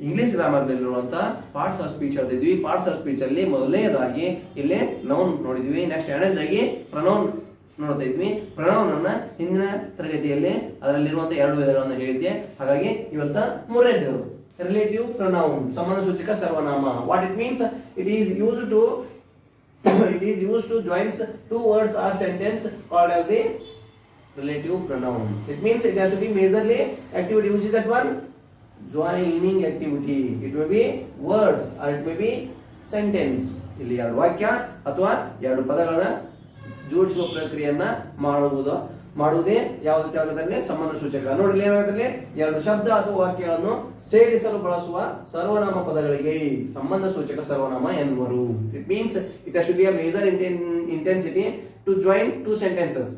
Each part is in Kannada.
ಇಂಗ್ಲಿಷ್ ಗ್ರಾಮರ್ನಲ್ಲಿರುವಂತ ಪಾರ್ಟ್ಸ್ ಆಫ್ ಸ್ಪೀಚ್ ಹೇಳ್ತಿದ್ವಿ. ಪಾರ್ಟ್ಸ್ ಆಫ್ ಸ್ಪೀಚ್ ಅಲ್ಲಿ ಮೊದಲನೇದಾಗಿ ಇಲ್ಲಿ ನೌನ್ ನೋಡಿದ್ವಿ. ನೆಕ್ಸ್ಟ್ ಎರಡನೇದಾಗಿ ಪ್ರನೌನ್ ನೋಡ್ತಾ ಇದ್ವಿ. ಪ್ರನೌನ್ ಅನ್ನ ಹಿಂದಿನ ತರಗತಿಯಲ್ಲಿ ಅದರಲ್ಲಿರುವಂತ 2 ವಿಧಗಳನ್ನು ಹೇಳಿದ್ದೆ. ಹಾಗಾಗಿ ಇವತ್ತ ಮೂರನೇದು ರಿಲೇಟಿವ್ ಪ್ರನೌನ್, ಸಂಬಂಧ ಸೂಚಕ ಸರ್ವನಾಮ. What it means, it is used to joins 2 words or sentence called as the relative pronoun. It means it has to be majorly activity. Which is that one? Joining activity. It may be words or it may be sentence. ಇಲ್ಲಿ 2 ವಾಕ್ಯ ಅಥವಾ 2 ಪದಗಳನ್ನ ಜೋಡಿಸುವ ಪ್ರಕ್ರಿಯೆಯನ್ನ ಮಾಡುವುದೇ ಯಾವುದೇ ಸಂಬಂಧ ಸೂಚಕ. ನೋಡ್ರಿ ಏನಾಗುತ್ತೆ, 2 ಶಬ್ದ ಅಥವಾ ವಾಕ್ಯಗಳನ್ನು ಸೇರಿಸಲು ಬಳಸುವ ಸರ್ವನಾಮ ಪದಗಳಿಗೆ ಸಂಬಂಧ ಸೂಚಕ ಸರ್ವನಾಮ ಎನ್ನುವರು. It means it has to be a major intensity to join 2 sentences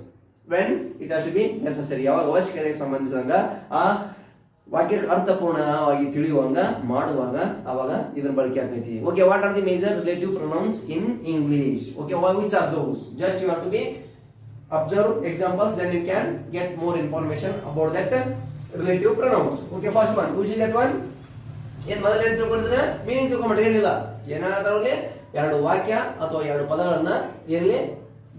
when it has to be necessary. ಯಾವಾಗ ಅವಶ್ಯಕತೆಗೆ ಸಂಬಂಧಿಸಿದಂಗ ಆ ವಾಕ್ಯಕ್ಕೆ ಅರ್ಥಪೂರ್ಣವಾಗಿ ತಿಳಿಯುವಂಗ ಮಾಡುವಾಗ ಅವಾಗ ಇದನ್ನ ಬಳಕೆ ಆಗ್ತೈತಿ. Okay, what are the major relative pronouns in English? Okay, which are those? Just you have to be observe examples, then you can get more information about that relative pronouns. Okay, first one, which is that one? ಏನು ಮೊದಲು ಏನು ತಿಳ್ಕೊಂಡಿದ್ರೆ ಮೀನಿಂಗ್ ತಿಳ್ಕೊಂಡ್ರೆ ಏನಿಲ್ಲ, ಏನಾದ್ರಲ್ಲಿ 2 ವಾಕ್ಯ ಅಥವಾ 2 ಪದಗಳನ್ನ ಎಲ್ಲಿ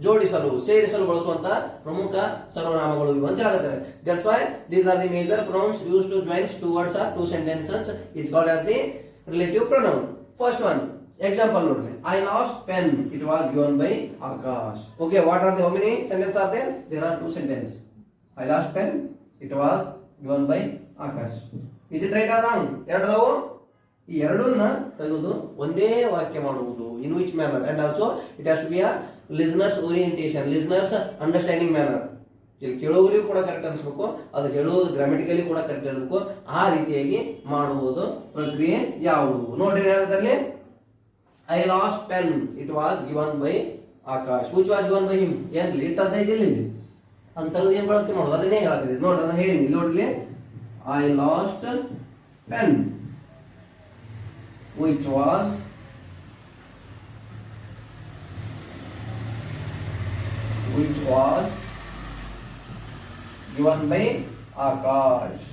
ಜೋಡಿಸಲು ಸೇರಿಸಲು ಬಳಸುವಂತ ಪ್ರಮುಖ ಸರ್ವನಾಮಗಳು ಇವು ಅಂತ ಹೇಳಾಕತ್ತಾರೆ. That's why these are the major pronouns used to join 2 words or 2 sentences is called as the relative pronoun. First one, example ನೋಡ್ರಿ. I lost pen, it was given by Akash. Okay, what are the how many sentences are there? There are 2 sentences. I lost pen, it was given by Akash. Is it right or wrong? ಎರಡದವು. ಈ ಎರಡನ್ನ ತೆಗೆದು ಒಂದೇ ವಾಕ್ಯ ಮಾಡುವುದು. In which manner? And also it has to be a listener's orientation, listener's understanding manner. ಇಲ್ಲಿ ಕೇಳುವವರಿಗೂ ಕೂಡ ಕರೆಕ್ಟ್ ಅನ್ಸ್ಬೇಕು, ಅದು ಹೇಳುವುದು ಗ್ರಾಮೆಟಿಕಲಿ ಕೂಡ ಕರೆಕ್ಟ್ ಇರಬೇಕು. ಆ ರೀತಿಯಾಗಿ ಮಾಡುವುದು ಪ್ರಕ್ರಿಯೆ ಯಾವುದು? ನೋಡ್ರಿ ಹೇಳೋದ್ರಲ್ಲಿ I lost pen, it was given by Akash. Which was given by him? ಏನು ಲೇಟ್ ಅಂತ ಇದೆಯಲ್ಲ ಇಲ್ಲಿ ಅಂತ ತೆಗೆದು ಏನು ಬಳಕೆ ಮಾಡೋದು ಅದನ್ನೇ ಹೇಳಾಕತ್ತಿದೆ. ನೋಡ್ರಿ ಅದನ್ನ ಹೇಳಿನಿ ನೋಡ್ಲಿ. I lost pen which was given by Akash.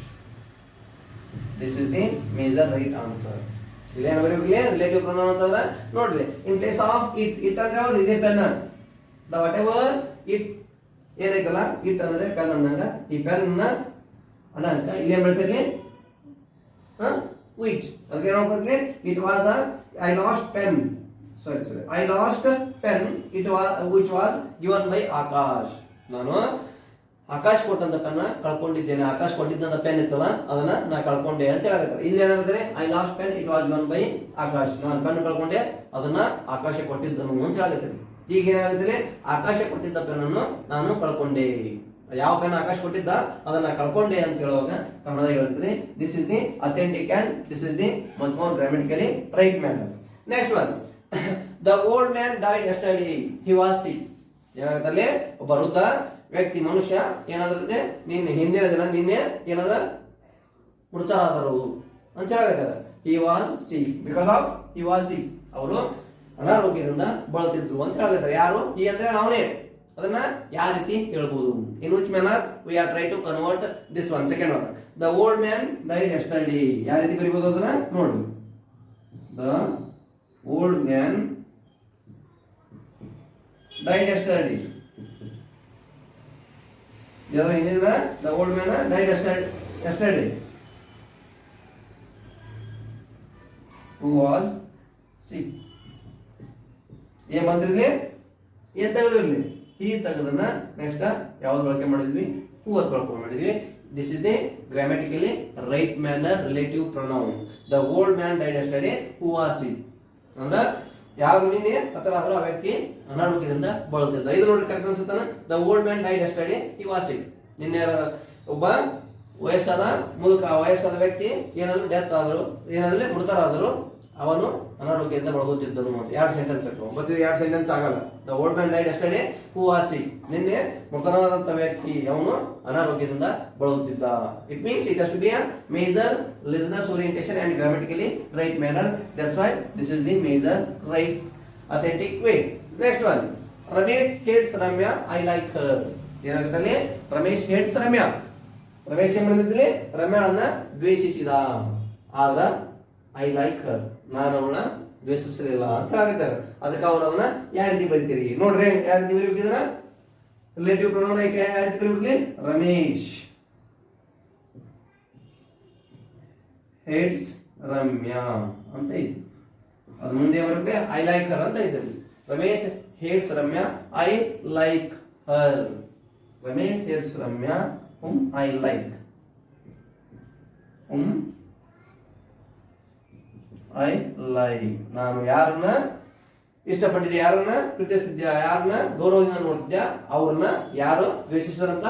This is the major right answer. ಇಲ್ಲೇನು ಬರೀಬೇಕು, ರಿಲೇಟಿವ್ ಪ್ರೊನೌನ್ ಅಂತಂದ್ರೆ ನೋಡ್ರಿ, ಇನ್ ಪ್ಲೇಸ್ ಆಫ್ ಇಟ್ ಅಂದ್ರೆ ಯಾವ್ದು ಇದೆ pen. The whatever it ಏನೈತಲ್ಲ, ಇಟ್ ಅಂದ್ರೆ ಪೆನ್ ಅಂದಂಗ ಈ ಪೆನ್ ಅನ್ನಂಗ ಇಲ್ಲಿ ಏನ್ ಬಳಸಿರ್ಲಿ ವಿಚ್. ಅದಕ್ಕೆ ನೋಡ್ಕೊತೀನಿ, it was I lost pen, sorry I lost pen it was which was given by Akash. ನಾನು ಆಕಾಶ್ ಕೊಟ್ಟಂತ ಪೆನ್ನ ಕಳ್ಕೊಂಡಿದ್ದೇನೆ. ಆಕಾಶ್ ಕೊಟ್ಟಿದ್ದಂತ ಪೆನ್ ಇತ್ತಲ್ಲ ಅದನ್ನ ನಾ ಕಳ್ಕೊಂಡೆ ಅಂತ ಹೇಳಾಕತ್ತಾರೆ. ಇಲ್ಲಿ ಏನಾಗುತ್ತೆ, I lost pen it was given by Akash. ನಾನು ಪೆನ್ ಕಳ್ಕೊಂಡೆ, ಅದನ್ನ ಆಕಾಶ ಕೊಟ್ಟಿದ್ದನು ಅಂತ ಹೇಳಾಕತ್ತಾರೆ. ಈಗ ಏನಾಗುತ್ತೆ, ಆಕಾಶ ಕೊಟ್ಟಿದ್ದ ಪೆನ್ನನ್ನು ನಾನು ಕಳ್ಕೊಂಡೆ. ಯಾವ ಪೆನ್ ಆಕಾಶ ಕೊಟ್ಟಿದ್ದ ಅದನ್ನ ಕಳ್ಕೊಂಡೆ ಅಂತ ಹೇಳುವಾಗ ಕನ್ನಡ ಹೇಳ್ತಾರೆ. This is the authentic and this is the much more grammatically right manner. Next one, the old man died yesterday, he was sick. ಏನಾಗುತ್ತೆ, ಒಬ್ಬ ವೃದ್ಧ ವ್ಯಕ್ತಿ ಮನುಷ್ಯ ಏನಾದ್ರೆ ಹಿಂದಿನ ದಿನ ನಿನ್ನೆ ಏನಾದ ಮೃತರಾದರು ಅಂತ ಹೇಳಾಕತ್ತಾರೆ. He was sick because of he was sick. ಅವರು ಅನಾರೋಗ್ಯದಿಂದ ಬಳಲ್ತಿದ್ರು ಅಂತ ಹೇಳಾಕತ್ತಾರೆ. ಯಾರು? ಈ ಅಂದ್ರೆ ನಾವೇ. ಅದನ್ನ ಯಾವ ರೀತಿ ಹೇಳ್ಬೋದು? In which manner we are try to convert this one. Second one, the old man died yesterday. ಯಾವ ರೀತಿ ಬರೀಬಹುದು ಅದನ್ನ ನೋಡಿ. The old man died yesterday. ಹಿಂದಿನ the old man died yesterday who was sick. ಏನ್ ಬಂದ್ರಿಲ್ಲಿ, ಏನ್ ತೆಗೆದಿರ್ಲಿ, ಹೀ ತೆಗೆದನ್ನ ನೆಕ್ಸ್ಟ್ ಯಾವ್ದು ಬಳಕೆ ಮಾಡಿದ್ವಿ, ಹೂ ಅದು ಬಳಕೆ ಮಾಡಿದ್ವಿ. This is the grammatically right manner relative pronoun. The old man died yesterday who was sick ಅಂದ್ರ ಯಾರು ನಿನ್ನೆ ಅಥವಾ ಆದ್ರೂ ಆ ವ್ಯಕ್ತಿ ಅನಾರೋಗ್ಯದಿಂದ ಬಳಲ್ತಿದ್ದ. ಇದು ನೋಡಿ ಕರೆಕ್ಟ್ ಅನ್ಸುತ್ತಾನ. The old man died yesterday he was sick. ನಿನ್ನೆ ಒಬ್ಬ ವಯಸ್ಸಾದ ವ್ಯಕ್ತಿ ಏನಾದ್ರು ಡೆತ್ ಆದರು, ಏನಾದ್ರೆ ಮೃತರಾದರು, ಅವನು ಅನಾರೋಗ್ಯದಿಂದ ಬಳಲುತ್ತಿದ್ದನು ಅಂತ 2 ಸೆಂಟೆನ್ಸ್ ಇರ್ತವೆ. ಬಟ್ 2 ಸೆಂಟೆನ್ಸ್ ಆಗಲ್ಲ. The old man died yesterday who was sick. ನಿನ್ನೆ ಮೃತನಾದಂತ ವ್ಯಕ್ತಿ ಅವನು ಅನಾರೋಗ್ಯದಿಂದ ಬಳಲುತ್ತಿದ್ದ. It means it has to be a major listeners orientation and grammatically right manner. That's why this is the major right authentic way. Next one, Ramesh hates Ramya, I like her. ಏನಾಗುತ್ತೆ, ರಮೇಶ್ ಹೇಟ್ಸ್ ರಮ್ಯಾ. ರಮೇಶ್ ಏನ್ ಮಾಡಿದ್ಲಿ, ರಮ್ಯಾಳನ್ನ ದ್ವೇಷಿಸಿದ. ಆದ್ರ ಐ ಲೈಕ್ ಹರ್, ನಾನು ಅವಳನ್ನ ದ್ವೇಷಿಸಲಿಲ್ಲ ಅಂತ ಹೇಳಿದ್ದಾರೆ. ಅದಕ್ಕೆ ಅವ್ರು ಅವನ್ನ ಯಾವ ರೀತಿ ಬರೀತೀರಿ ನೋಡ್ರಿ, ಯಾವ ರೀತಿ ಬರೀಬೇಕಿದ್ರ ರಿಲೇಟಿವ್ ಪ್ರೊನೌನ್ ಯಾವ ರೀತಿ ಬರೀಬೇಕ್ಲಿ, ರಮೇಶ್ ಹೇಟ್ಸ್ ರಮ್ಯಾ ಅಂತ ಐತಿ. ಅದು ಮುಂದೆ ಬರಬೇಕು ಐ ಲೈಕ್ ಹರ್ ಅಂತ ಐತಿ. Ramesh hates Ramya, I like Har. Ramesh hates Ramya whom I like. I like. ನಾನು ಯಾರನ್ನ ಇಷ್ಟಪಟ್ಟಿದ್ದೆ, ಯಾರನ್ನ ಪ್ರೀತಿಸ್ತಿದ್ಯಾ, ಯಾರನ್ನ ಗೌರವದಿಂದ ನೋಡ್ತಿದ್ಯಾ, ಅವ್ರನ್ನ ಯಾರು ದ್ವೇಷಿಸಿದ್ರಂತ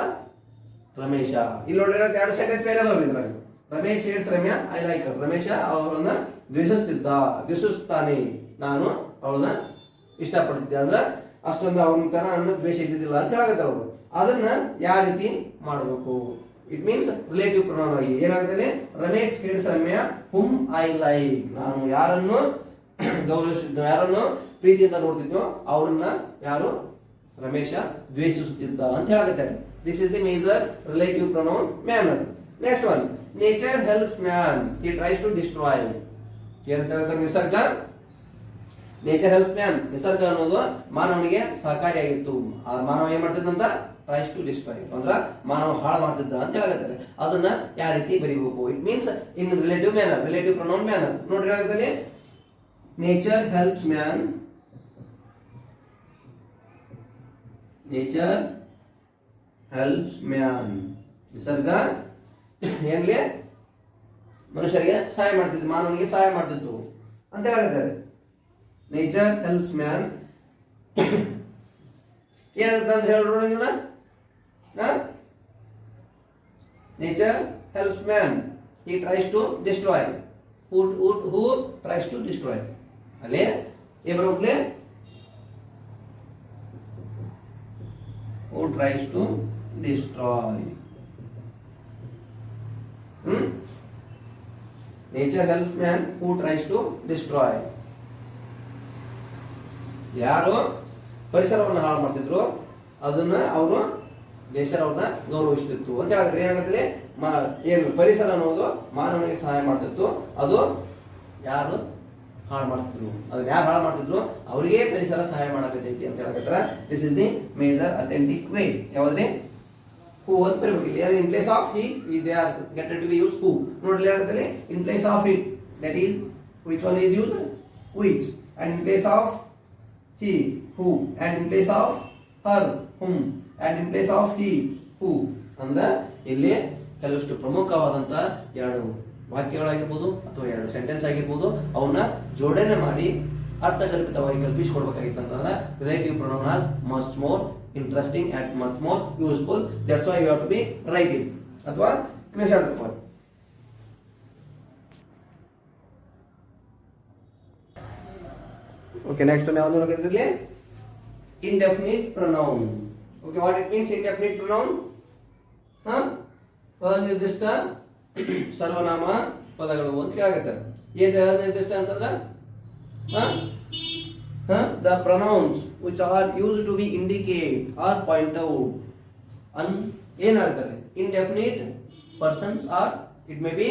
ರಮೇಶ. ಇಲ್ಲಿ ನೋಡ್ರಿ ಎರಡು ಸೆಂಟೆನ್ಸ್ ಬೇರೆ ಅದಾವ ಇದ್ರಾಗ. Ramesh hates Ramya I like her. Ramesh ಅವರನ್ನ ದ್ವೇಷಿಸುತ್ತಾನೆ, ನಾನು ಅವಳನ್ನ ಇಷ್ಟಪಡ್ತಿದ್ದೆ. ಅಂದ್ರೆ ಅಷ್ಟೊಂದು ಅವನ ತನ ನನ್ನ ದ್ವೇಷ ಇದ್ದಿದ್ದಿಲ್ಲ ಅಂತ ಹೇಳಕತ್ತಾರ ಅವರು. ಅದನ್ನ ಯಾವ ರೀತಿ ಮಾಡಬೇಕು, ಇಟ್ ಮೀನ್ಸ್ ರಿಲೇಟಿವ್ ಪ್ರೊನೌನ್ ಆಗಿ ಏನಾಗುತ್ತೆ, Ramesh hates Ramya hmm I like. ನಾನು ಯಾರನ್ನು ಗೌರವಿಸಿದ್ನೋ, ಯಾರನ್ನು ಪ್ರೀತಿಯಿಂದ ನೋಡ್ತಿದ್ನೋ ಅವ್ರನ್ನ ಯಾರು ರಮೇಶ ದ್ವೇಷಿಸುತ್ತಿದ್ದ ಅಂತ ಹೇಳಕತ್ತಾರೆ. This is the major relative pronoun manner. Next one, nature helps man, he tries to destroy. ಏನಂತ ಹೇಳ್ತಾರೆ, ನಿಸರ್ಗ ನೇಚರ್ ಹೆಲ್ಪ್ಸ್ ಮ್ಯಾನ್. ನಿಸರ್ಗ ಅನ್ನೋದು ಮಾನವನಿಗೆ ಸಹಕಾರಿಯಾಗಿತ್ತು. ಆ ಮಾನವ ಏನ್ ಮಾಡ್ತಿದ್ದಂತ ಟ್ರೈಸ್ ಟು ಡಿಸ್ಟ್ರಾಯ್ ಅಂದ್ರೆ ಮಾನವ ಹಾಳು ಮಾಡ್ತಿದ್ದ ಅಂತ ಹೇಳಕತ್ತಾರೆ. ಅದನ್ನ ಯಾವ ರೀತಿ ಬರೀಬೇಕು, it means in relative manner, relative pronoun manner. ನೋಡ್ರಿ ಹೇಳಕತ್ತಲ್ಲಿ nature helps man, nature helps man. ನಿಸರ್ಗ ಏನ್ಲಿ ಮನುಷ್ಯರಿಗೆ ಸಹಾಯ ಮಾಡ್ತಿದ್ದು, ಮಾನವನಿಗೆ ಸಹಾಯ ಮಾಡ್ತಿತ್ತು ಅಂತ ಹೇಳಕತ್ತಾರೆ. ನೇಚರ್ ಹೆಲ್ಪ್ಸ್ ಮ್ಯಾನ್ ಏನಂತ ಅಂದ್ರೆ ಹೇಳೋದ್ರಿಂದ nature helps man, he tries to destroy. Who tries to destroy. ಅಲ್ಲೇ ಏನ್ ಬರೋಕ್ಲೆ, who tries to destroy. Nature helps man who tries to destroy. ಯಾರು ಪರಿಸರವನ್ನು ಹಾಳು ಮಾಡ್ತಿದ್ರು ಅದನ್ನ ಅವರು ನೇಚರ್ ಅವ್ರನ್ನ ಗೌರವಿಸ್ತಿತ್ತು ಅಂತ ಹೇಳಿದ್ರೆ ಏನಾಗುತ್ತೆ, ಏನು ಪರಿಸರ ಅನ್ನೋದು ಮಾನವನಿಗೆ ಸಹಾಯ ಮಾಡ್ತಿತ್ತು. ಅದು ಯಾರು ಹಾಳು ಮಾಡ್ತಿದ್ರು, ಅದನ್ನ ಯಾರು ಹಾಳು ಮಾಡ್ತಿದ್ರು ಅವರಿಗೆ ಪರಿಸರ ಸಹಾಯ ಮಾಡಕತ್ತೈತಿ ಅಂತ ಹೇಳಕತ್ತಾರ. This is the major authentic way. ಯಾವ್ದ್ರಿ, ಹೂ ಅಂತ ಬರಬೇಕಿಲ್ಲ. In place of he they are getted to be use who. ನೋಡ್ಲಿ ಹೇಳಕತ್ತಲ್ಲಿ in place of it, that is which one is use which, and in place of he who, and in place of her whom, and in place of he who. ಅಂದ್ರೆ ಇಲ್ಲಿ ಕೆಲವಷ್ಟು ಪ್ರಮುಖವಾದಂತ ಎರಡು ವಾಕ್ಯಗಳಾಗಿರ್ಬೋದು ಅಥವಾ ಎರಡು ಸೆಂಟೆನ್ಸ್ ಆಗಿರ್ಬೋದು, ಅವನ್ನ ಜೋಡಣೆ ಮಾಡಿ ಅರ್ಥಕಲ್ಪಿತವಾಗಿ ಕಲ್ಪಿಸಿಕೊಡ್ಬೇಕಾಗಿತ್ತು ಅಂತಂದ್ರೆ relative pronoun as much more interesting and much more useful. That's why you have to be writing ಅಥವಾ ಕ್ರಿಯಾಶಾಡ್ಬೇಕು. Okay, next one ಯಾವುದು ನೋಡೋದಿರಲಿ, indefinite pronoun. Okay, what it means indefinite pronoun? ಅನಿರ್ದಿಷ್ಟ ಸರ್ವನಾಮ ಪದಗಳು ಅಂತ ಹೇಳಾಕತ್ತಾರೆ. ಏನು ಅನಿರ್ದಿಷ್ಟ ಅಂತಂದ್ರೆ the pronouns which are used to be indicate or point out. ಏನಾಗ್ತಾರೆ, indefinite persons or it may be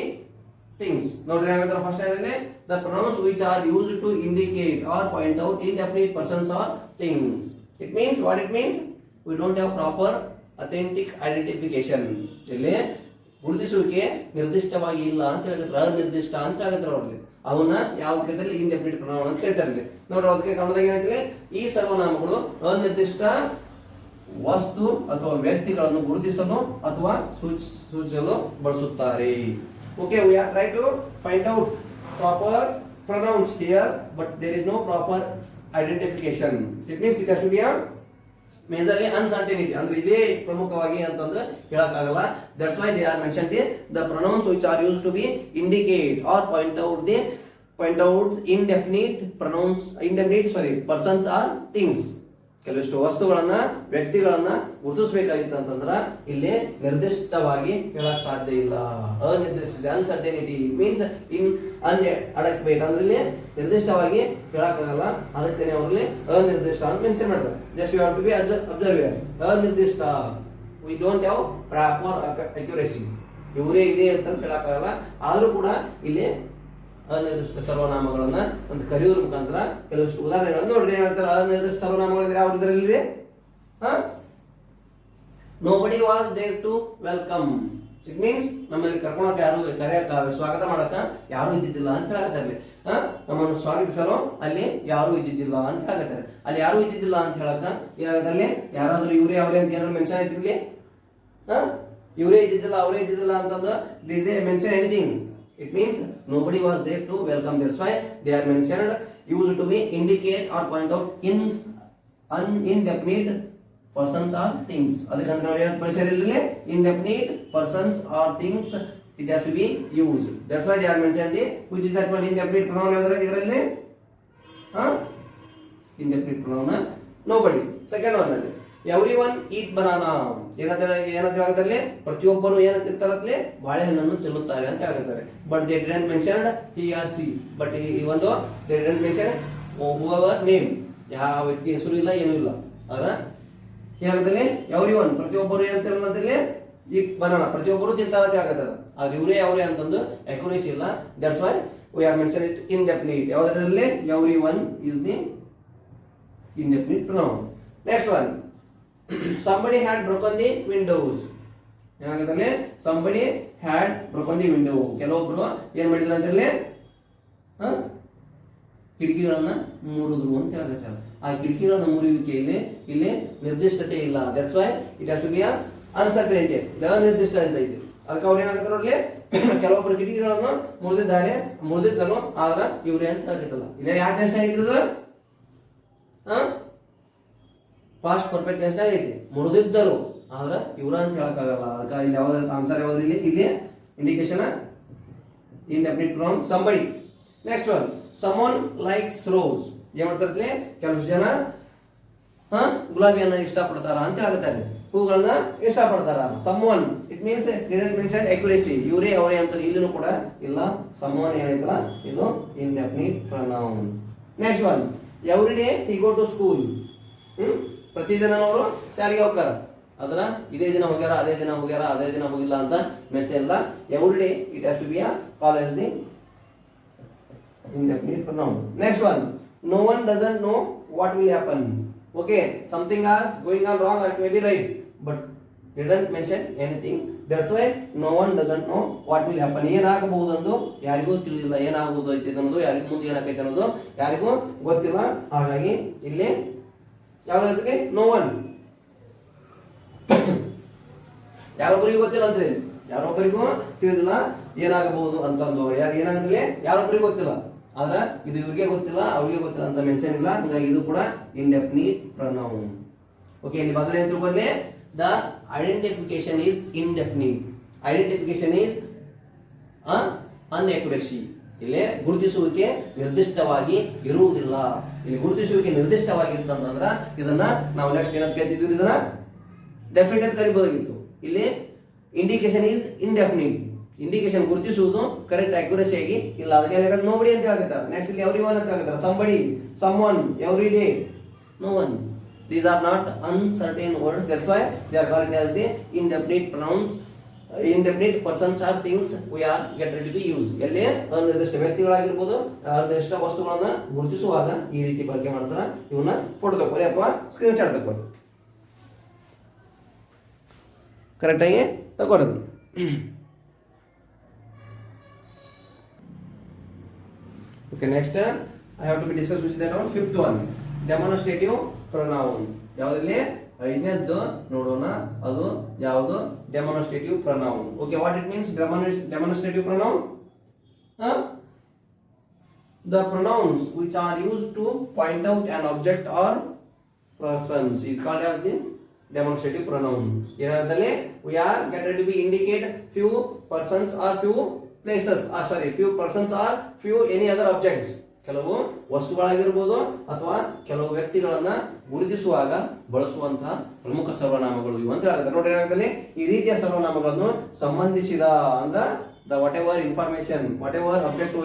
things. ನೋಡ್ರಿ ಏನಾಗುತ್ತೆ, ಫಸ್ಟ್ ಏನಿದೆ, the pronouns which are used to indicate or point out indefinite persons or things. It means what it means, we don't have proper authentic identification. ಇಲ್ಲಿ ಗುರುತಿಸುವಿಕೆ ನಿರ್ದಿಷ್ಟವಾಗಿ ಇಲ್ಲ ಅಂತ ಹೇಳಿದ್ರೆ ಅನಿರ್ದಿಷ್ಟ ಅಂತ ಹೇಳಿದ್ರೆ ಅವ್ರಿಗೆ ಅವನ್ನ ಯಾವ ಕೇಳ್ತಾರೆ, ಇಂಡೆಫಿನಿಟ್ ಪ್ರೊನೌನ್ ಅಂತ ಹೇಳ್ತಾರೆ. ನೋಡ್ರಿ ಅದಕ್ಕೆ ಕನ್ನಡದಾಗ ಏನಂತೇಳಿ, ಈ ಸರ್ವನಾಮಗಳು ಅನಿರ್ದಿಷ್ಟ ವಸ್ತು ಅಥವಾ ವ್ಯಕ್ತಿಗಳನ್ನು ಗುರುತಿಸಲು ಅಥವಾ ಸೂಚಿಸಲು ಬಳಸುತ್ತಾರೆ. Okay, we are trying to find out proper pronouns here, but there is no proper identification. It means it has to be a majorly uncertainty. ಅಂದ್ರೆ ಇದೇ ಪ್ರಮುಖವಾಗಿ ಅಂತಂದ್ರೆ ಹೇಳಕ್ಕಾಗಲ್ಲ. That's why they are mentioned the pronouns which are used to be indicate or point out indefinite persons or things. ಕೆಲವಷ್ಟು ವಸ್ತುಗಳನ್ನ ವ್ಯಕ್ತಿಗಳನ್ನ ಗುರುತಿಸಬೇಕಾಗಿತ್ತು ಅಂತಂದ್ರ ಇಲ್ಲಿ ನಿರ್ದಿಷ್ಟವಾಗಿ ಹೇಳಕ್ ಸಾಧ್ಯ ಇಲ್ಲ. ಅನಿರ್ದಿಷ್ಟ ಅನ್ಸರ್ಟನಿಟಿ ಮೀನ್ಸ್ ಇನ್ ಅನ್ಅಡಕ್ವೇಟ್ ಅಂದ್ರೆ ಇಲ್ಲಿ ನಿರ್ದಿಷ್ಟವಾಗಿ ಹೇಳಕ್ಕಾಗಲ್ಲ. ಅದಕ್ಕೆ ಅವ್ರಲ್ಲಿ ಅನಿರ್ದಿಷ್ಟ ಅಂತ ಮೆನ್ಷನ್ ಮಾಡ್ತಾರೆ. Just you have to be observe. ಅನಿರ್ದಿಷ್ಟ, we don't have proper accuracy. ಇವರೇ ಇದೆ ಅಂತ ಹೇಳಕ್ಕಾಗಲ್ಲ. ಆದ್ರೂ ಕೂಡ ಇಲ್ಲಿ ಅನಿರ್ದಿಷ್ಟ ಸರ್ವನಾಮಗಳನ್ನ ಒಂದು ಕರೆಯೋದ್ರ ಮುಖಾಂತರ ಕೆಲವಷ್ಟು ಉದಾಹರಣೆಗಳನ್ನು ನೋಡ್ರಿ. ಏನ್ ಹೇಳ್ತಾರೆ ಅನಿರ್ದಿಷ್ಟ ಸರ್ವನಾಮಗಳು ಯಾವ್ದು ಇದರಲ್ಲಿ? Nobody was there to welcome. It means ನಮ್ಮಲ್ಲಿ ಕರ್ಕೊಳಕ ಯಾರು ಕರೆಯಕ ಸ್ವಾಗತ ಮಾಡಕ ಯಾರು ಇದ್ದಿದ್ದಿಲ್ಲ ಅಂತ ಹೇಳಕತ್ತಾರೆ. ನಮ್ಮನ್ನು ಸ್ವಾಗತಿಸಲು ಅಲ್ಲಿ ಯಾರು ಇದ್ದಿದ್ದಿಲ್ಲ ಅಂತ ಹೇಳಕತ್ತಾರೆ. ಅಲ್ಲಿ ಯಾರು ಇದ್ದಿದ್ದಿಲ್ಲ ಅಂತ ಹೇಳಕ ಏನಾಗತ್ತಲ್ಲಿ ಯಾರಾದ್ರೂ ಇವರೇ ಅವರೇ ಅಂತ ಏನಾದ್ರು ಮೆನ್ಷನ್ ಆಯ್ತಿರ್ಲಿ? ಇವರೇ ಇದ್ದಿದ್ದಿಲ್ಲ ಅವರೇ ಇದ್ದಿದ್ದಿಲ್ಲ ಅಂತಂದು did they mention anything? It means nobody was there to welcome. That's why they are mentioned, used to be indicate or point out in indefinite persons or things. ಅದಕ್ಕೆ ನಾವು ಏನು ಬಳಸಿರಲಿಲ್ಲ? Indefinite persons or things it has to be used. That's why they are mentioned. Which is that one indefinite pronoun ಇದರಲ್ಲಿ? Indefinite pronoun nobody. Second one ಅಲ್ಲಿ ಎವ್ರಿವನ್ ಈಟ್ ಬನಾನಾ. ಏನಂತ ಹೇಳಕತ್ತಲ್ಲಿ? ಪ್ರತಿಯೊಬ್ಬರು ಏನು ತಿಂತಾರತ್ಲೆ? ಬಾಳೆಹಣ್ಣನ್ನು ತಿನ್ನುತ್ತಾರೆ ಅಂತ ಹೇಳಕತ್ತಾರೆ. But they didn't mention he or she. But ಈ ಒಂದು they didn't mention whoever name. ಯಾವ ವ್ಯಕ್ತಿ ಹೆಸರು ಇಲ್ಲ, ಏನೂ ಇಲ್ಲ. ಅದರ ಏನಾಗತ್ತಲ್ಲಿ? ಎವ್ರಿವನ್ ಪ್ರತಿಯೊಬ್ಬರು ಏನು ತಿನ್ನಂತಲ್ಲಿ? ಈಟ್ ಬನಾನಾ, ಪ್ರತಿಯೊಬ್ಬರು ತಿಂತಾರ ಅಂತ ಹೇಳಕತ್ತಾರೆ. ಆದ್ರೆ ಇವರೇ ಅವರೇ ಅಂತಂದು ಅಕ್ಯುರೇಸಿ ಇಲ್ಲ. That's why we are mention it indefinite. ಯಾವುದರಲ್ಲಿ? Everyone is the indefinite pronoun. Next one, somebody had broken the windows. ಏನಾಗುತ್ತೆ? somebody had broken the window. ಕೆಲವೊಬ್ರು ಏನ್ ಮಾಡಿದ್ರು ಅಂತಲ್ಲಿ ಕಿಟಕಿಗಳನ್ನ ಮುರಿದ್ರು ಅಂತ ಹೇಳಕತ್ತಾರೆ. ಆ ಕಿಟಕಿಗಳನ್ನ ಮುರಿಯುವಿಕೆಯಲ್ಲಿ ಇಲ್ಲಿ ನಿರ್ದಿಷ್ಟತೆ ಇಲ್ಲ. That's why it has to be uncertainty. ನಿರ್ದಿಷ್ಟ ಅಂತ ಐತಿ. ಅದಕ್ಕೆ ಅವ್ರು ಏನಾಗುತ್ತೆ ನೋಡ್ಲಿ, ಕೆಲವೊಬ್ರು ಕಿಟಕಿಗಳನ್ನು ಮುರಿದಿದ್ದರು ಆದ್ರ ಇವ್ರೆ ಅಂತ ಹೇಳಕತ್ತಲ್ಲ. ಇದೇ ಯಾವ ಟೆನ್ಸ್ ಆಗಿದ್ರು? ಪಾಸ್ಟ್ ಪರ್ಫೆಕ್ಟ್ ಟೆನ್ಸ್ ಐತಿ. ಮುರಿದಿದ್ದರು ಆದ್ರೆ ಇವ್ರ ಅಂತ ಹೇಳಕ್ಕಾಗಲ್ಲ. ಅದಕ್ಕೆ ಇಲ್ಲಿ ಯಾವ್ದು ಆನ್ಸರ್ ಯಾವ್ದು? ಇಲ್ಲಿ indication indefinite pronoun somebody. Next one, someone likes rose. ಏನ್ ಮಾಡ್ತಾರೆ? ಕೆಲವು ಜನ ಗುಲಾಬಿಯನ್ನ ಇಷ್ಟಪಡ್ತಾರ ಅಂತ ಹೇಳಕತ್ತಾರೆ. ಹೂಗಳನ್ನ ಇಷ್ಟಪಡ್ತಾರ. someone it means didn't mention accuracy. ಇವರೇ ಅವರೇ ಅಂತ ಇಲ್ಲಿನೂ ಕೂಡ ಇಲ್ಲ. someone ಏನೈತಲ್ಲ ಇದು indefinite pronoun. Next one, every day he go to school. ಪ್ರತಿದಿನ ಅವರು ಶಾಲೆಗೆ ಹೋಗ್ತಾರ. ಅದನ್ನ ಇದೇ ದಿನ ಹೋಗ್ಯಾರ, ಅದೇ ದಿನ ಹೋಗ್ಯಾರ, ಅದೇ ದಿನ ಹೋಗಿಲ್ಲ ಅಂತ ಮೆನ್ಷನ್ ಇಲ್ಲ. Every day it has to be called as the indefinite pronoun. Next one, no one doesn't know what will happen. Okay, something is going on wrong or it may be right, but didn't mention anything. That's why no one doesn't know what will happen. ಏನಾಗಬಹುದು ಎಂದು ಯಾರಿಗೂ ತಿಳಿದಿಲ್ಲ. ಏನಾಗುವುದು ಐತೆ ಅನ್ನೋದು, ಯಾರಿಗೂ ಮುಂದೆ ಏನಾಗೈತೆ ಅನ್ನೋದು ಯಾರಿಗೂ ಗೊತ್ತಿಲ್ಲ. ಹಾಗಾಗಿ ಇಲ್ಲಿ ಯಾವ್ದಾದ್ರೆ ನೋ ಒನ್, ಯಾರೊಬ್ಬರಿಗೂ ಗೊತ್ತಿಲ್ಲ ಅಂದ್ರೆ ಯಾರೊಬ್ಬರಿಗೂ ತಿಳಿದಿಲ್ಲ ಏನಾಗಬಹುದು ಅಂತಂದು. ಏನಾಗದಿಲ್ಲ ಯಾರೊಬ್ಬರಿಗೂ ಗೊತ್ತಿಲ್ಲ. ಆದ್ರೆ ಇದು ಇವ್ರಿಗೆ ಗೊತ್ತಿಲ್ಲ ಅವ್ರಿಗೆ ಗೊತ್ತಿಲ್ಲ ಅಂತ ಮೆನ್ಷನ್ ಇಲ್ಲ. ಹಂಗಾಗಿ ಇದು ಕೂಡ ಇಂಡೆಫಿನಿಟ್ ಪ್ರೊನೌನ್. ಓಕೆ, ಇಲ್ಲಿ ಮೊದಲೇ ಅಂತ ಬರ್ಲಿ, the identification is indefinite. Identification is inaccuracy. ಇಲ್ಲಿ ಗುರುತಿಸುವಿಕೆ ನಿರ್ದಿಷ್ಟವಾಗಿ ಇರುವುದಿಲ್ಲ. ಇಲ್ಲಿ ಗುರುತಿಸುವಿಕೆ ನಿರ್ದಿಷ್ಟವಾಗಿತ್ತಂತಂದ್ರ ಇದನ್ನ ನಾವು ನೆಕ್ಸ್ಟ್ ಏನಂತ ಕೇಳ್ತಿದ್ವಿ? ಇದನ್ನ ಡೆಫಿನೆಟ್ ಅಂತ ಕರಿಬಹುದಾಗಿತ್ತು. ಇಲ್ಲಿ ಇಂಡಿಕೇಶನ್ ಈಸ್ ಇಂಡೆಫಿನಿಟ್. ಇಂಡಿಕೇಶನ್ ಗುರುತಿಸುವುದು ಕರೆಕ್ಟ್ ಅಕ್ಯುರೇಸಿ ಆಗಿ ಇಲ್ಲ. ಅದಕ್ಕೆ ನೋಬಡಿ ಅಂತ ಹೇಳ್ತಾರೆ. ನೆಕ್ಸ್ಟ್ ಇಲ್ಲಿ ಎವ್ರಿವನ್ ಅಂತ ಹೇಳ್ತಾರೆ. Somebody, someone, every day, no one. These are not uncertain words. That's why they are called as the indefinite pronouns. Indefinite persons or things we are get ready to use. ಎಲ್ಲಿ ಅನಿರ್ದಿಷ್ಟ ವ್ಯಕ್ತಿಗಳಾಗಿರ್ಬೋದು, ಅನಿರ್ದಿಷ್ಟ ವಸ್ತುಗಳನ್ನ ಗುರುತಿಸುವಾಗ ಈ ರೀತಿ ಬಳಕೆ ಮಾಡ್ತಾರ. ಇವನ್ನ ಫೋಟೋ ತಗೊಳ್ಳಿ ಅಥವಾ ಸ್ಕ್ರೀನ್ ಶಾಟ್ ತಗೊಳ್ಳಿ. ಕರೆಕ್ಟ್ ಆಗಿ ತಗೊಳ್ಳೋದು. Okay, next I have to be discussed with that one. Fifth one, demonstrative pronoun. ಯಾವುದಲ್ಲಿ ಐದನೇದ್ದು ನೋಡೋಣ. ಅದು ಯಾವುದು? Demonstrative pronoun. Okay, what it means demonstrative pronoun? The pronouns which are used to point out an object or persons is called as the demonstrative pronouns. ಏನಂತಲ್ಲಿ we are get ready to be indicate few persons or few places, few persons or few any other objects. ಕೆಲವು ವಸ್ತುಗಳಾಗಿರ್ಬೋದು ಅಥವಾ ಕೆಲವು ವ್ಯಕ್ತಿಗಳನ್ನ ಗುರುತಿಸುವಾಗ ಬಳಸುವಂತಹ ಪ್ರಮುಖ ಸರ್ವನಾಮಗಳು ಇವು ಅಂತ ಹೇಳ್ತಾರೆ. ನೋಡಿ, ಏನಾಗುತ್ತೆ ಈ ರೀತಿಯ ಸರ್ವನಾಮಗಳನ್ನು ಸಂಬಂಧಿಸಿದ ಅಂದ್ರ the what ever information, what ever object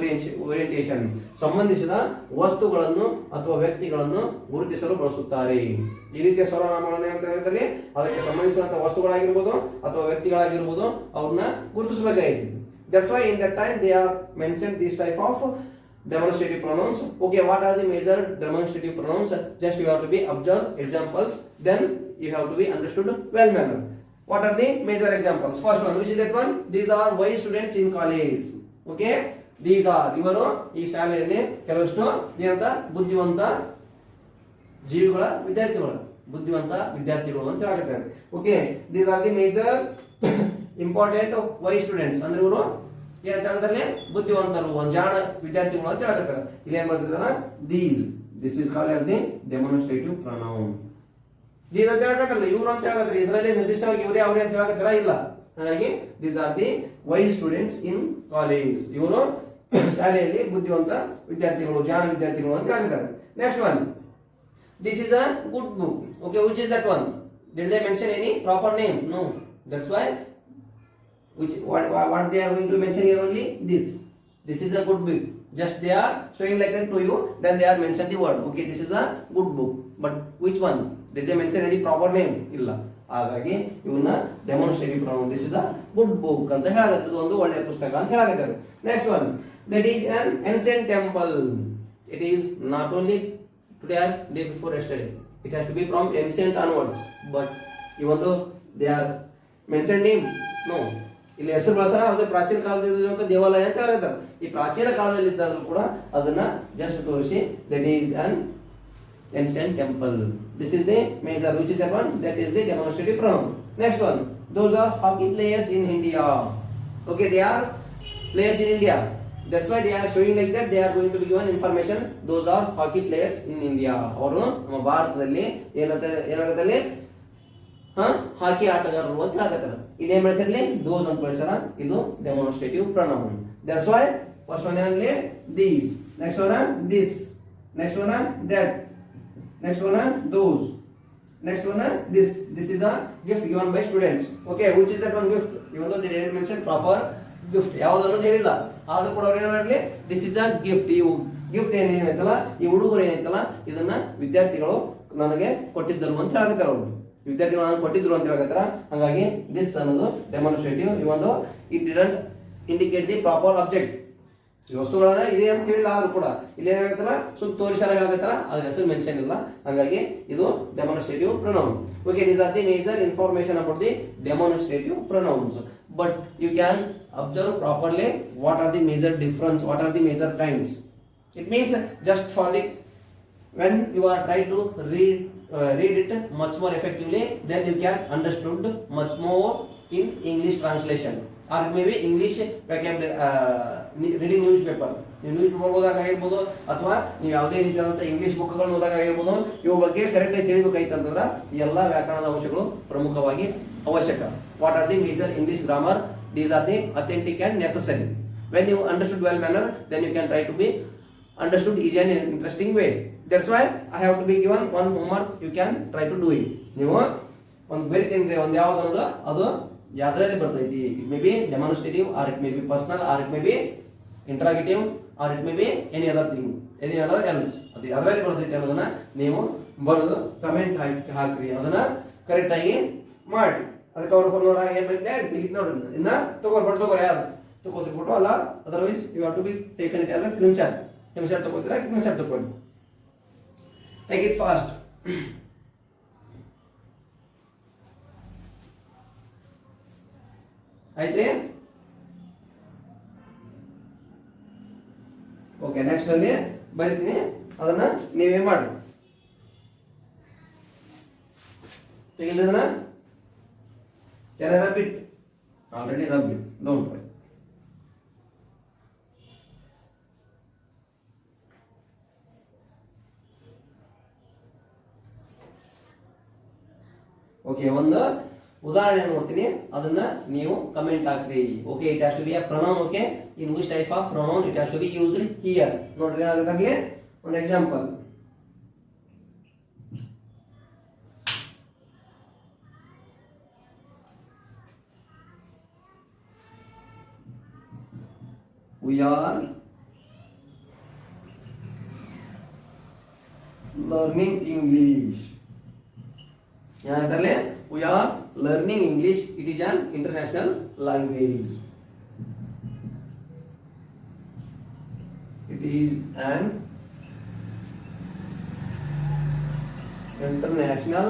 orientation, ಸಂಬಂಧಿಸಿದ ವಸ್ತುಗಳನ್ನು ಅಥವಾ ವ್ಯಕ್ತಿಗಳನ್ನು ಗುರುತಿಸಲು ಬಳಸುತ್ತಾರೆ. ಈ ರೀತಿಯ ಸರ್ವನಾಮಗಳನ್ನು ಏನಂತ ಹೇಳ್ತಾರೆ? ಅದಕ್ಕೆ ಸಂಬಂಧಿಸಿದಂತಹ ವಸ್ತುಗಳಾಗಿರ್ಬೋದು ಅಥವಾ ವ್ಯಕ್ತಿಗಳಾಗಿರ್ಬೋದು ಅವ್ರನ್ನ ಗುರುತಿಸಬೇಕಾಗಿದೆ. That's why in that time they are mentioned this type of demonstrative pronouns. Okay, what are the major demonstrative pronouns? Just you have to be observe examples, then you have to be understood well manner. What are the major examples? First one, which is that one? These are wise students in college. Okay, these are ಇವರು ಈ ಶಾಲೆಯಲ್ಲಿ ಕೆಲವಷ್ಟು ಏನಂತ ಬುದ್ಧಿವಂತ ಜೀವಿಗಳ ವಿದ್ಯಾರ್ಥಿಗಳು, ಬುದ್ಧಿವಂತ ವಿದ್ಯಾರ್ಥಿಗಳು ಅಂತ ಹೇಳಕತ್ತಾರೆ. Okay, these are the major important wise students ಅಂದ್ರೆ ಇವರು ಏನಂತ ಹೇಳ್ತಾರೆ, ಬುದ್ಧಿವಂತರು, ಜಾಣ ವಿದ್ಯಾರ್ಥಿಗಳು ಅಂತ ಹೇಳಕತ್ತಾರೆ. ಇಲ್ಲಿ ಏನ್ ಬರ್ತಿದಾರ, this is called as the demonstrative pronoun. These ಅಂತ ಹೇಳಕತ್ತಲ್ಲ, ಇವರು ಅಂತ ಹೇಳಕತ್ತಾರೆ, ಇದರಲ್ಲಿ ನಿರ್ದಿಷ್ಟವಾಗಿ ಇವರೇ ಅವರೇ ಅಂತ ಹೇಳಕತ್ತಾರ ಇಲ್ಲ. ಹಾಗಾಗಿ these are the wise students in college, ಇವರು ಶಾಲೆಯಲ್ಲಿ ಬುದ್ಧಿವಂತ ವಿದ್ಯಾರ್ಥಿಗಳು, ಜಾಣ ವಿದ್ಯಾರ್ಥಿಗಳು ಅಂತ ಹೇಳಕತ್ತಾರೆ. Next one, this is a good book. Okay, which is that one? Did they mention any proper name? No. That's why what they are going to mention here only this is a good book. Just they are showing like that to you, then they are mention the word. Okay, this is a good book. But which one? Did they mention any proper name? Illa. ಹಾಗಾಗಿ ಇವನ್ನ demonstrative pronoun, this is a good book ಅಂತ ಹೇಳಾಗತ್ತೆ, ಇದು ಒಂದು ಒಳ್ಳೆಯ ಪುಸ್ತಕ ಅಂತ ಹೇಳಾಗತ್ತಾರೆ. Next one, that is an ancient temple. It is not only today or day before yesterday, it has to be from ancient onwards. But even though they are mentioned name, no, ಇಲ್ಲಿ ಹೆಸರು ಬಳಸೋಣ, ಅದು ಪ್ರಾಚೀನ ಕಾಲದಲ್ಲಿರುವಂಥ ದೇವಾಲಯ ಅಂತ ಹೇಳಕತ್ತಾರೆ. ಈ ಪ್ರಾಚೀನ ಕಾಲದಲ್ಲಿದ್ದಾಗಲೂ ಕೂಡ ಅದನ್ನ ಜಸ್ಟ್ ತೋರಿಸಿ that is an ancient temple. This is the major, which is that one? That is the demonstrative pronoun. Next one, those are hockey players in India. Okay, they are players in India. That's why they are showing like that. They are going to be given information. Those are hockey players in India. ಅವರು ನಮ್ಮ ಭಾರತದಲ್ಲಿ ಏನಾಗುತ್ತೆ ಹಾಕಿ ಆಟಗಾರರು ಅಂತ ಹೇಳ್ತಾರೆ. ಇಲ್ಲಿ ಏನ್ ಬಳಸಿರ್ಲಿ, ದೋಸ್ ಅಂತ ಬಳಸ್ಯಾರ. ಇದು demonstrative pronoun. That's why first one only these, next one this, next one that, next one those, next one this. This is a gift given by students. Okay, which is that one gift? Even though they didn't mention proper gift, ಯಾವುದು ಅನ್ನೋದು ಹೇಳಿಲ್ಲ, ಆದ್ರೂ ಕೂಡ ಅವ್ರು ಏನು ಮಾಡಲಿ, ದಿಸ್ ಇಸ್ ಅ ಗಿಫ್ಟ್. ಇವು ಗಿಫ್ಟ್ ಏನೈತಲ್ಲ, ಈ ಹುಡುಗರು ಏನೈತಲ್ಲ, ಇದನ್ನ ವಿದ್ಯಾರ್ಥಿಗಳು ನನಗೆ ಕೊಟ್ಟಿದ್ದರು ಅಂತ ಹೇಳಕತ್ತಾರ. ಅವರು ವಿದ್ಯಾರ್ಥಿಗಳು ನಾನು ಕೊಟ್ಟಿದ್ರು ಅಂತ ಹೇಳಕತ್ತಾರ. ಹಾಗಾಗಿ ದಿಸ್ ಅನ್ನೋದು ಡೆಮಾನ್ಸ್ಟ್ರೇಟಿವ್. ಇವೊಂದು it didn't indicate the proper object. ಈ ವಸ್ತುಗಳನ್ನ ಇದೆ ಅಂತ ಹೇಳಿಲ್ಲ, ಆದ್ರೂ ಕೂಡ ಇಲ್ಲಿ ಏನಾಗತ್ತಲ್ಲ, ಸುಮ್ ತೋರಿಸಾರ ಹೇಳಕತ್ತಾರ, ಅದ್ರ ಹೆಸರು ಮೆನ್ಷನ್ ಇಲ್ಲ. ಹಾಗಾಗಿ ಇದು demonstrative pronoun. Okay, these are the major information about the demonstrative pronouns. But you can observe properly what are the major difference, what are the major kinds. It means just for the when you are trying to read it much more effectively, then you can understood much more in English translation, or maybe English vocabulary, reading newspaper. ನೀವು ನ್ಯೂಸ್ ಪೇಪರ್ ಓದಾಗ ಆಗಿರ್ಬೋದು, ಅಥವಾ ನೀವು ಯಾವುದೇ ರೀತಿಯಾದಂಥ ಇಂಗ್ಲಿಷ್ ಬುಕ್ಗಳನ್ನು ಓದಾಗ ಆಗಿರ್ಬೋದು, ಇವು ಬಗ್ಗೆ ಕರೆಕ್ಟಾಗಿ ತಿಳಿಬೇಕಾಯ್ತಂತಂದ್ರೆ ಈ ಎಲ್ಲ ವ್ಯಾಕರಣದ ಅಂಶಗಳು ಪ್ರಮುಖವಾಗಿ ಅವಶ್ಯಕ. What are the major English grammar? These are the authentic and necessary. When you understood well manner, then you can try to be understood easy and interesting way. That's why I have to be given one homework. You can try to do it. ನೀವು ಒಂದು ಬರಿತೀನಿ, ಒಂದು ಯಾವ್ದು ಅನ್ನೋದು ಅದು ಯಾವ್ದ್ರಲ್ಲಿ ಬರ್ತೈತಿ. It may be demonstrative, or it may be personal, or it may be interrogative, or it may be any other thing, any other else. ಅದು ಯಾವ್ದ್ರಲ್ಲಿ ಬರ್ತೈತಿ ಅನ್ನೋದನ್ನ ನೀವು ಬರೆದು ಕಮೆಂಟ್ ಹಾಕ್ರಿ, ಅದನ್ನ ಕರೆಕ್ಟ್ ಆಗಿ ಮಾಡಿ. ಅದಕ್ಕೆ ಅವ್ರು ನೋಡ ಏನ್ ಬರೀತೆ ತೆಗಿತ್ ನೋಡ್ರಿ, ಇನ್ನ ತಗೋರಿ ಯಾರು ತಗೋತಿ ಫೋಟೋ ಅಲ್ಲ. Otherwise you have to be taken it as a screenshot. Screenshot ತಗೋತೀರಾ, ಸ್ಕ್ರೀನ್ಶಾಟ್ ತಗೊಳ್ಳಿ. Take it fast. ಆಯ್ತ್ರಿ? ಓಕೆ, ನೆಕ್ಸ್ಟ್ ಅಲ್ಲಿ ಬರಿತೀನಿ, ಅದನ್ನ ನೀವೇ ಮಾಡಿ. ತೆಗಿಲಿ ಅದನ್ನ. Can I rub it? Already rub it. Don't worry. Okay, ಒಂದು ಉದಾಹರಣೆ ನೋಡ್ತೀನಿ, ಅದನ್ನ ನೀವು ಕಮೆಂಟ್ ಹಾಕ್ರಿ. Okay, it has to be a pronoun. Okay, in which type of pronoun it has to be used here. ನೋಡ್ರಿ, ಅದರಲ್ಲಿ ಒಂದು example. We are learning English. ಯಾಕಂದ್ರೆ we are learning English. It is an international language. It is an international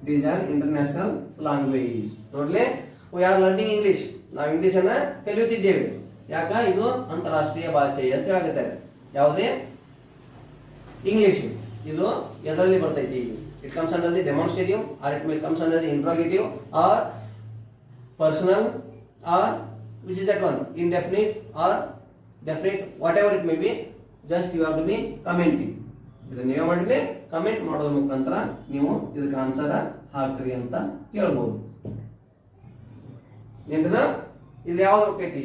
it is an international language. ನೋಡ್ಲಿ, we are learning English. ನಾವು ಇಂಗ್ಲಿಷ್ ಅನ್ನ ಕಲಿಯುತ್ತಿದ್ದೇವೆ. ಯಾಕ ಇದು ಅಂತಾರಾಷ್ಟ್ರೀಯ ಭಾಷೆ ಅಂತ ಹೇಳಕತ್ತಾರೆ. ಯಾವ್ದ್ರಿ? ಇಂಗ್ಲಿಷ್. ಇದು ಎದರಲ್ಲಿ ಬರ್ತೈತಿ? It comes under the demonstrative, or it may comes under the interrogative, or personal, or which is that one? Indefinite or definite, whatever it may be. Just you have to be commenting. ಇದನ್ನ ನೀವು ಮಾಡಿದ್ರೆ ಕಮೆಂಟ್ ಮಾಡೋದ್ರ ಮುಖಾಂತರ ನೀವು ಇದಕ್ಕೆ ಆನ್ಸರ್ ಹಾಕ್ರಿ ಅಂತ ಕೇಳಬಹುದು. ಏನದ ಇದು ಯಾವ್ದು ಹೋಗ್ತೈತಿ?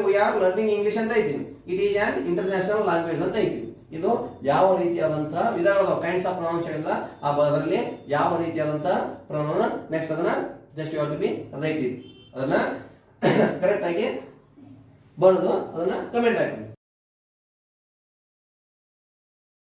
ವಿ ಆರ್ ಲರ್ನಿಂಗ್ ಇಂಗ್ಲಿಷ್ ಅಂತ ಐತಿ. It is on international language ಅಂತ ಐತಿ. ಇದು ಯಾವ ರೀತಿಯಾದಂತಹ ವಿಧಗಳು ಕೈಂಡ್ಸ್ ಆಫ್ ಪ್ರೊನೌನ್ಸಿಯೇಷನ್ ಇಲ್ಲ, ಆ ಅದರಲ್ಲಿ ಯಾವ ರೀತಿಯಾದಂತಹ ಪ್ರೊನೌನ್, ನೆಕ್ಸ್ಟ್ ಅದನ್ನ just you have to be write it, ಅದನ್ನ ಕರೆಕ್ಟ್ ಆಗಿ ಬರೆದು ಅದನ್ನ ಕಮೆಂಟ್ ಹಾಕಿ.